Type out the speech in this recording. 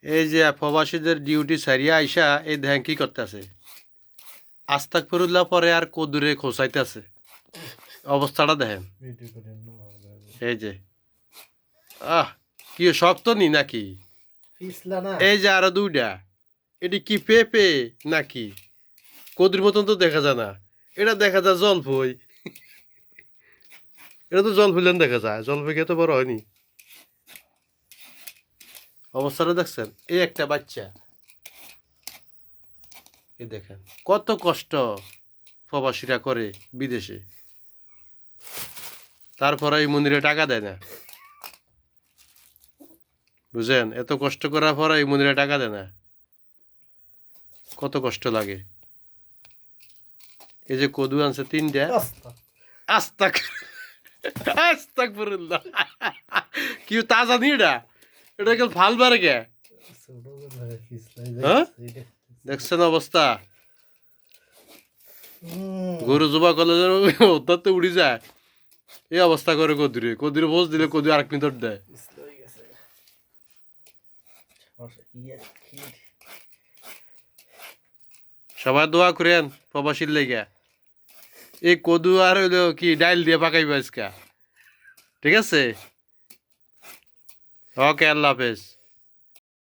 এই যে প্রবাসীদের ডিউটি সারিয়া আইসা এই দেখেন কি করতেছে, আস্তাগফিরুল্লাহ পরে আর কদুরে খোঁচাইতেছে। অবস্থাটা দেখেন। এই যে আহ কি শক্ত নি নাকি? এই যে আরো দুইটা, এটি কি পেঁপে নাকি? কদুর মতন তো দেখা যায় না, এটা দেখা যায় জলফই। এটা তো জলফুলেন দেখা যায়, জলফই খেতে বড় হয়নি। অবস্থাটা দেখছেন? এই একটা বাচ্চা, এই দেখেন কত কষ্ট প্রবাসীরা করে বিদেশে, তারপরে এই মন্দিরে টাকা দেয় না। বুঝেন? এত কষ্ট করার পরে এই মন্দিরে টাকা দেয় না, কত কষ্ট লাগে। এই যে কদু আনছে তিনটা। আস্তাক আস্তাগফিরুল্লাহ। কি তাজা নি এটা? এটা কেউ ফাল বারে কে? হ্যাঁ, দেখছেন অবস্থা? গরু জবা কলেজের ওটাতে উড়ি যায়, এই অবস্থা করে কদুরে। কদুরে বোঝ দিলে কদু আরেক মিনিট দেয়। সবাই দোয়া করেন প্রবাসীর লেগে। এই কদু আর হইলো কি ডাইল দিয়ে পাকাইবে আজকা। ঠিক আছে, ওকে, আল্লাহ হাফেজ।